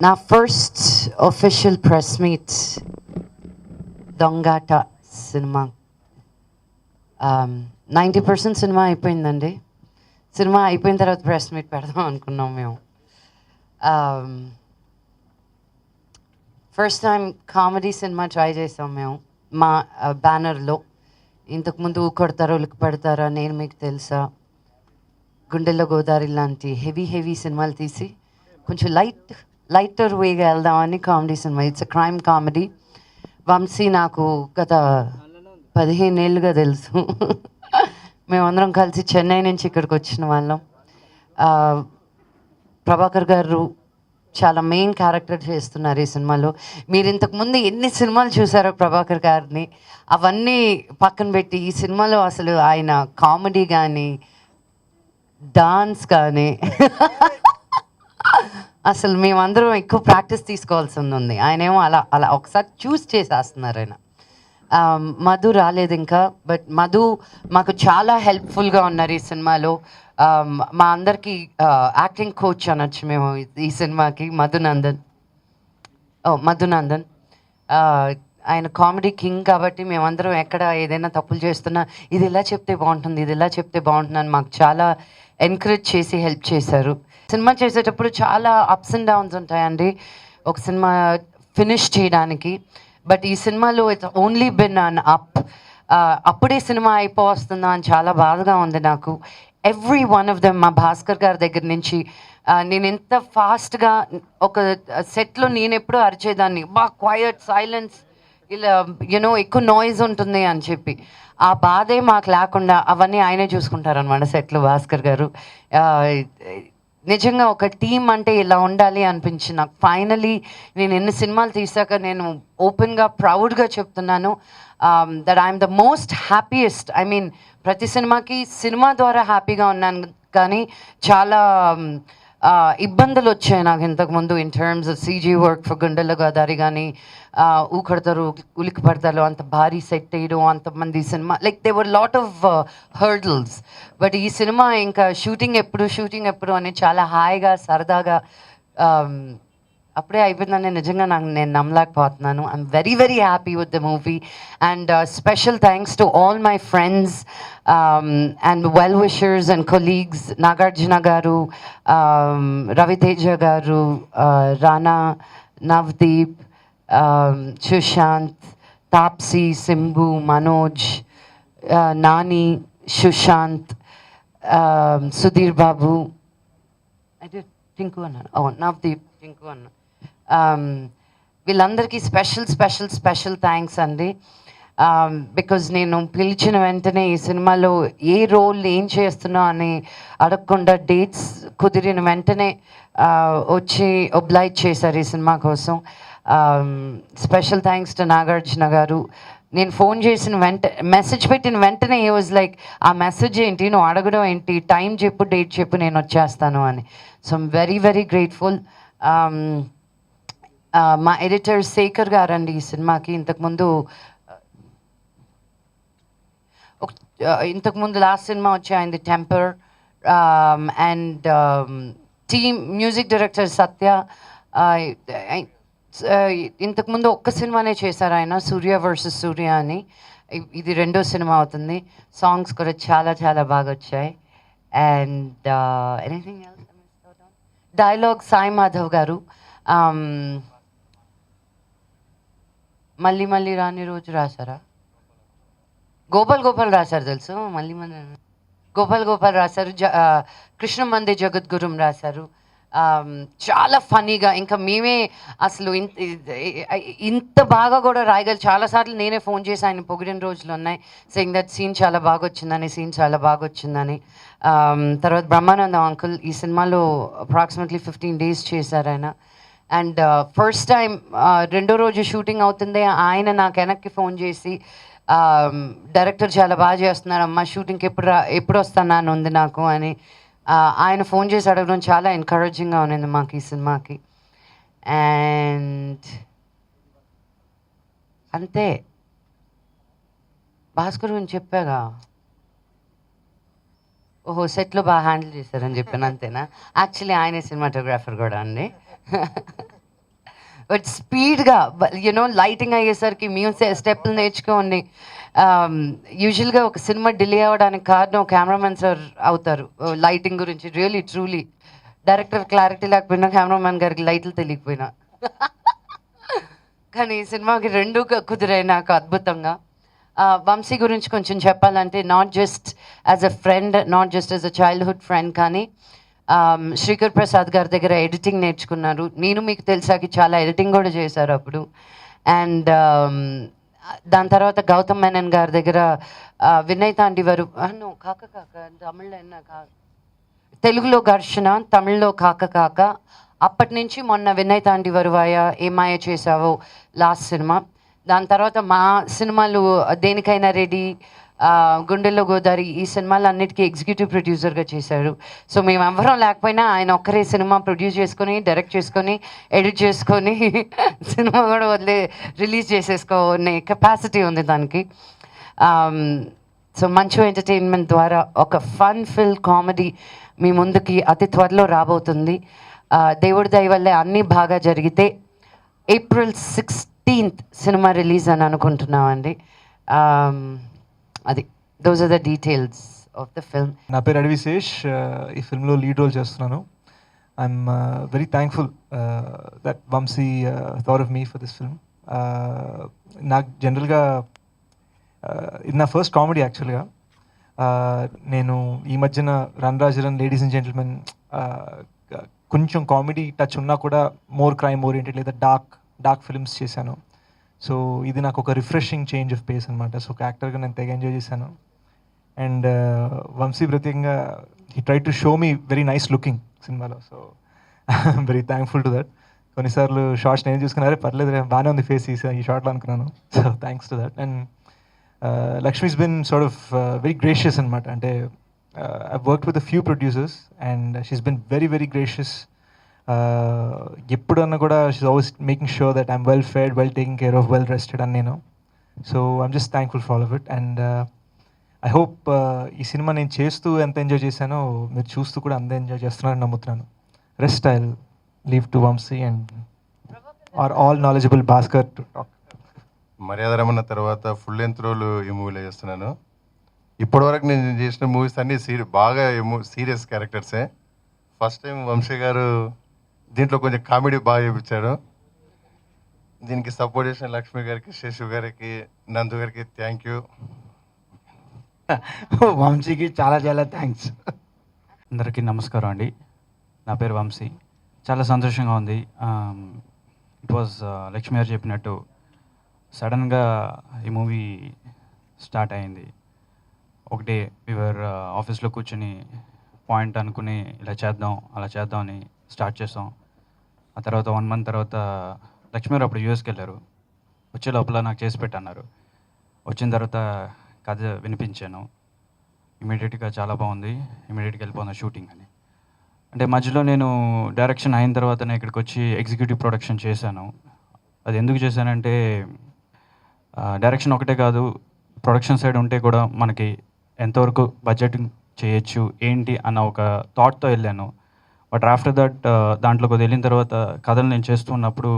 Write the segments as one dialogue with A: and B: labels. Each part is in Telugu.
A: నా first official press meet దొంగాట cinema. 90% cinema అయిపోయిందండి. సినిమా అయిపోయిన తర్వాత ప్రెస్ మీట్ పెడదాం అనుకున్నాం మేము. First time comedy cinema try చేసాం మేము మా బ్యానర్లో. ఇంతకుముందు కొడతారో ఉలికి పెడతారా, నేను మీకు తెలుసా, గుండెల్లో గోదావరి లాంటి హెవీ సినిమాలు తీసి కొంచెం లైటర్ వేగా వెళ్దామని కామెడీ సినిమా. It's a crime comedy. Vamshi నాకు గత 15 ఏళ్ళుగా తెలుసు. మేమందరం కలిసి చెన్నై నుంచి ఇక్కడికి వచ్చిన వాళ్ళం. ప్రభాకర్ గారు చాలా మెయిన్ క్యారెక్టర్ చేస్తున్నారు ఈ సినిమాలో. మీరు ఇంతకుముందు ఎన్ని సినిమాలు చూసారో ప్రభాకర్ గారిని, అవన్నీ పక్కన పెట్టి ఈ సినిమాలో అసలు ఆయన కామెడీ కానీ డాన్స్ కానీ అసలు మేమందరం ఎక్కువ ప్రాక్టీస్ తీసుకోవాల్సి ఉంది. ఆయనేమో అలా అలా ఒకసారి చూస్ చేసేస్తున్నారు ఆయన. మధు రాలేదు ఇంకా, బట్ మధు మాకు చాలా హెల్ప్ఫుల్గా ఉన్నారు ఈ సినిమాలో. మా అందరికీ యాక్టింగ్ కోచ్ అనొచ్చు మేము ఈ సినిమాకి. మధునందన్ ఆయన కామెడీ కింగ్ కాబట్టి మేమందరం ఎక్కడ ఏదైనా తప్పులు చేస్తున్నా ఇది ఇలా చెప్తే బాగుంటుంది, ఇది ఇలా చెప్తే బాగుంటుంది అని మాకు చాలా ఎంకరేజ్ చేసి హెల్ప్ చేశారు. సినిమా చేసేటప్పుడు చాలా అప్స్ అండ్ డౌన్స్ ఉంటాయండి ఒక సినిమా ఫినిష్ చేయడానికి. బట్ ఈ సినిమాలో ఇట్స్ ఓన్లీ బిన్ అన్ అప్. అప్పుడే సినిమా అయిపోతుందా అని చాలా బాధగా ఉంది నాకు. ఎవ్రీ వన్ ఆఫ్ దెమ్, మా భాస్కర్ గారి దగ్గర నుంచి, నేను ఎంత ఫాస్ట్గా ఒక సెట్లో నేను ఎప్పుడూ అరిచేదాన్ని, క్వయట్ సైలెన్స్, ఇలా యూనో ఎక్కువ నాయిస్ ఉంటుంది అని చెప్పి. ఆ బాధే మాకు లేకుండా అవన్నీ ఆయనే చూసుకుంటారనమాట సెట్లో భాస్కర్ గారు. నిజంగా ఒక టీం అంటే ఇలా ఉండాలి అనిపించి నాకు ఫైనలీ నేను ఎన్ని సినిమాలు తీసాక నేను ఓపెన్గా ప్రౌడ్గా చెప్తున్నాను that I'm the most happiest. I mean ప్రతి సినిమా ద్వారా హ్యాపీగా ఉన్నాను, కానీ చాలా ఇబ్బందులు వచ్చాయి నాకు ఇంతకుముందు in terms of CG work for గుండెల గోదావరి కానీ, ఊకడతారు ఉలికి పడతారు అంత భారీ సెట్ వేయడం, అంతమంది cinema, like they were lot of hurdles. But ఈ సినిమా ఇంకా షూటింగ్ ఎప్పుడు అని చాలా హాయిగా సరదాగా అప్పుడే అయిపోయిందని నిజంగా నేను నమ్మలేకపోతున్నాను. I'm very happy with the movie. And special thanks to all my friends and well wishers and colleagues. Nagarjuna గారు, రవితేజ గారు, రానా, నవదీప్, సుశాంత్, తాప్సీ, సింబు, మనోజ్, నాని, సుశాంత్, సుధీర్ బాబు, అయితే టింకు అన్నాను, నవదీప్, టింకు అన్నా, వీళ్ళందరికీ స్పెషల్ థ్యాంక్స్ అండి. బికాజ్ నేను పిలిచిన వెంటనే ఈ సినిమాలో ఏ రోల్ ఏం చేస్తున్నా అని అడగకుండా డేట్స్ కుదిరిన వెంటనే వచ్చి ఒబ్లైజ్ చేశారు ఈ సినిమా కోసం. స్పెషల్ థ్యాంక్స్ టు నాగార్జున గారు. నేను ఫోన్ చేసిన మెసేజ్ పెట్టిన వెంటనే హీ వాజ్ లైక్, ఆ మెసేజ్ ఏంటి, నువ్వు అడగడం ఏంటి, టైం చెప్పు, డేట్ చెప్పు, నేను వచ్చేస్తాను అని. So I'm very grateful. మా ఎడిటర్ శేఖర్ గారండి ఈ సినిమాకి. ఇంతకుముందు లాస్ట్ సినిమా వచ్చి అయింది Temper. And team music director Satya. ఇంతకుముందు ఒక్క సినిమానే చేశారు ఆయన, సూర్య వర్సెస్ సూర్య అని. ఇది రెండో సినిమా అవుతుంది. సాంగ్స్ కూడా చాలా బాగా వచ్చాయి. And anything else? Dialogue Sai Madhav గారు. మళ్ళీ రాని రోజు రాశారా? గోపాల్ రాశారు తెలుసు. మళ్ళీ గోపాల్ రాశారు. కృష్ణ మందే జగద్గురుం రాశారు. చాలా ఫనీగా, ఇంకా మేమే అసలు ఇంత బాగా కూడా రాయగలరు. చాలాసార్లు నేనే ఫోన్ చేసి ఆయన పొగిడిన రోజులు ఉన్నాయి, సెయింగ్ దట్ సీన్ చాలా బాగా వచ్చిందని. తర్వాత బ్రహ్మానందం అంకుల్ ఈ సినిమాలో అప్రాక్సిమేట్లీ 15 days చేశారు ఆయన. అండ్ ఫస్ట్ టైం రెండో రోజు షూటింగ్ అవుతుంది, ఆయన నాకు వెనక్కి ఫోన్ చేసి, డైరెక్టర్ చాలా బాగా చేస్తున్నారు అమ్మ, షూటింగ్కి ఎప్పుడు వస్తాను ఉంది నాకు అని ఆయన ఫోన్ చేసి అడగడం చాలా ఎంకరేజింగ్గా ఉన్నింది మాకు ఈ సినిమాకి. అండ్ అంతే, భాస్కర్ గురించి చెప్పాగా, ఓహో సెట్లో బాగా హ్యాండిల్ చేశారని చెప్పాను, అంతేనా? యాక్చువల్లీ ఆయనే సినిమాటోగ్రాఫర్ కూడా అండి. బట్ స్పీడ్గా యూనో లైటింగ్ అయ్యేసరికి మ్యూజిక్ స్టెప్పులు నేర్చుకోండి. యూజువల్గా ఒక సినిమా డిలే అవ్వడానికి కారణం కెమెరామెన్ సార్ అవుతారు లైటింగ్ గురించి. రియలీ ట్రూలీ డైరెక్టర్ క్లారిటీ లేకపోయినా కెమెరామెన్ గారికి లైట్లు తెలియకపోయినా కానీ ఈ సినిమాకి రెండు కుదిరాయి నాకు అద్భుతంగా. వంశీ గురించి కొంచెం చెప్పాలంటే not just as a friend, not just as a childhood friend, కానీ శ్రీకర్ ప్రసాద్ గారి దగ్గర ఎడిటింగ్ నేర్చుకున్నారు. నేను మీకు తెలిసాకి చాలా ఎడిటింగ్ కూడా చేశారు అప్పుడు. అండ్ దాని తర్వాత గౌతమ్ మేనన్ గారి దగ్గర వినయ్ తాండి వారు కాక కాక తమిళ్లో తెలుగులో ఘర్షణ, తమిళ్లో కాక కాక. అప్పటి నుంచి మొన్న వినయ్ తాండి వరువాయ, ఏమాయ చేసావో లాస్ట్ సినిమా. దాని తర్వాత మా సినిమాలు దేనికైనా రెడీ, గుండెల్లో గోదావరి, ఈ సినిమాలు అన్నిటికీ ఎగ్జిక్యూటివ్ ప్రొడ్యూసర్గా చేశారు. సో మేము ఎవరం లేకపోయినా ఆయన ఒక్కరే సినిమా ప్రొడ్యూస్ చేసుకొని, డైరెక్ట్ చేసుకొని, ఎడిట్ చేసుకొని సినిమా కూడా రిలీజ్ చేసేసుకోనే కెపాసిటీ ఉంది దానికి. సో మంచు ఎంటర్టైన్మెంట్ ద్వారా ఒక ఫన్ ఫిల్ కామెడీ మీ ముందుకి అతి త్వరలో రాబోతుంది. దేవుడి దయ వల్లే అన్నీ బాగా జరిగితే April 16th సినిమా రిలీజ్ అని అనుకుంటున్నామండి. అది those are the details of the film.
B: నా పేరు అడవిశేష్, ఈ ఫిల్మ్లో లీడ్ రోల్ చేస్తున్నాను. I'm very thankful that Vamsi thought of me for this film. నాకు జనరల్గా ఇది నా ఫస్ట్ కామెడీ యాక్చువల్గా. నేను ఈ మధ్యన run Raja run, ladies and gentlemen కొంచెం కామెడీ టచ్ ఉన్నా కూడా మోర్ క్రైమ్ ఓరియంటెడ్ లేదా డార్క్ ఫిల్మ్స్ చేశాను. సో ఇది నాకు ఒక రిఫ్రెషింగ్ చేంజ్ ఆఫ్ పేస్ అనమాట. సో ఒక యాక్టర్గా నేను తెగ ఎంజాయ్ చేశాను. అండ్ వంశీ ప్రత్యేకంగా he try to show me very nice looking సినిమాలో. So I'm very thankful to that. కొన్నిసార్లు షార్ట్స్ నేను చూసుకున్నారే పర్లేదు బాగానే ఉంది ఫేస్ ఈ షార్ట్లో అనుకున్నాను. So thanks to that. And Lakshmi's been sort of very gracious అనమాట. అంటే I've worked with a few producers and she's been very very gracious. ఎప్పుడన్నా కూడా she's always making sure that I'm well fed, well taken care of, well rested అని నేను. So I'm just thankful for all of it. And I hope ఈ సినిమా నేను చేస్తూ ఎంత ఎంజాయ్ చేశానో మీరు చూస్తూ కూడా అంత ఎంజాయ్ చేస్తున్నారని నమ్ముతున్నాను. Rest I'll leave to Vamsi and our all knowledgeable Bhaskar to talk.
C: మర్యాద రమణ తర్వాత ఫుల్ లెంత్ రోల్ ఈ మూవీలో చేస్తున్నాను. ఇప్పటివరకు నేను చేసిన మూవీస్ అన్నీ బాగా సీరియస్ క్యారెక్టర్సే. ఫస్ట్ టైం వంశీ గారు దీంట్లో కొంచెం కామెడీ బాగా చూపించాడు. దీనికి సపోర్ట్ చేసిన లక్ష్మి గారికి, శశు గారికి, నందు గారికి థ్యాంక్ యూ.
D: వంశీకి చాలా చాలా థ్యాంక్స్. అందరికీ నమస్కారం అండి. నా పేరు వంశీ. చాలా సంతోషంగా ఉంది. ఇట్ వాజ్ లక్ష్మి గారు చెప్పినట్టు సడన్గా ఈ మూవీ స్టార్ట్ అయింది. ఒకటే వివర్ ఆఫీస్లో కూర్చొని పాయింట్ అనుకుని ఇలా చేద్దాం అలా చేద్దాం అని స్టార్ట్ చేసాం. ఆ తర్వాత 1 month తర్వాత లక్ష్మి గారు అప్పుడు యూఎస్కి వెళ్ళారు. వచ్చే లోపల నాకు చేసి పెట్టన్నారు. వచ్చిన తర్వాత కథ వినిపించాను. ఇమీడియట్గా చాలా బాగుంది, ఇమీడియట్గా వెళ్ళిపోయింది షూటింగ్ అని. అంటే మధ్యలో నేను డైరెక్షన్ అయిన తర్వాత నేను ఇక్కడికి వచ్చి ఎగ్జిక్యూటివ్ ప్రొడక్షన్ చేశాను. అది ఎందుకు చేశానంటే డైరెక్షన్ ఒకటే కాదు, ప్రొడక్షన్ సైడ్ ఉంటే కూడా మనకి ఎంతవరకు బడ్జెటింగ్ చేయొచ్చు ఏంటి అన్న ఒక థాట్తో వెళ్ళాను. బట్ ఆఫ్టర్ దట్ దాంట్లోకి వెళ్ళిన తర్వాత కథలు నేను చేస్తున్నప్పుడు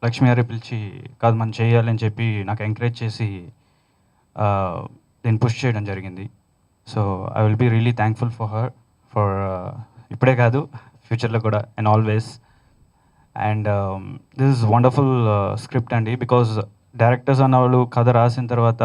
D: లక్ష్మి గారి పిలిచి కాదు మనం చేయాలి అని చెప్పి నాకు ఎంకరేజ్ చేసి నేను పుష్ చేయడం జరిగింది. So I will be really thankful for her for ఇప్పుడే కాదు ఫ్యూచర్లో కూడా and always. And this is wonderful script అండి. బికాజ్ డైరెక్టర్స్ అన్నవాళ్ళు కథ రాసిన తర్వాత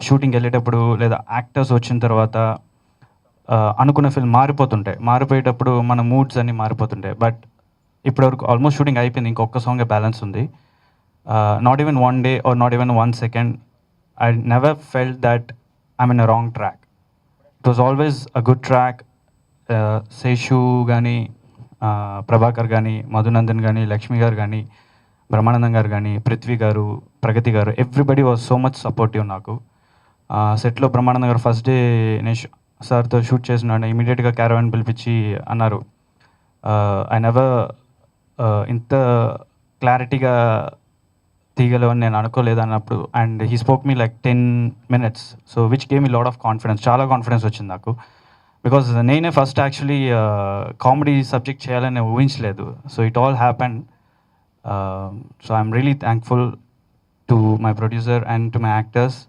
D: షూటింగ్ వెళ్ళేటప్పుడు లేదా యాక్టర్స్ వచ్చిన తర్వాత అనుకున్న ఫిల్మ్ మారిపోయేటప్పుడు మన మూడ్స్ అన్నీ మారిపోతుంటాయి. బట్ ఇప్పటివరకు ఆల్మోస్ట్ షూటింగ్ అయిపోయింది, ఇంకొక సాంగే బ్యాలెన్స్ ఉంది. Not even 1 day or not even 1 second I never felt that I'm in a wrong track. It was always a good track. Seshu కానీ, ప్రభాకర్ కానీ, మధునందన్ కానీ, లక్ష్మి గారు కానీ, బ్రహ్మానందం గారు కానీ, పృథ్వీ గారు, ప్రగతి గారు, everybody was so much supportive నాకు. సెట్లో బ్రహ్మానందం గారు ఫస్ట్ డే నేను సార్తో షూట్ చేసినాను, ఇమీడియట్గా క్యారవాన్ పిలిపించి అన్నారు ఐ నెవర్ ఇంత క్లారిటీగా తీయగలవని నేను అనుకోలేదు అన్నప్పుడు. And he spoke me like 10 minutes, so which game me lot of confidence. చాలా కాన్ఫిడెన్స్ వచ్చింది నాకు. బికాజ్ నేనే ఫస్ట్ యాక్చువల్లీ కామెడీ సబ్జెక్ట్ చేయాలని ఊహించలేదు. So it all happen. So I'm really thankful to my producer and to my actors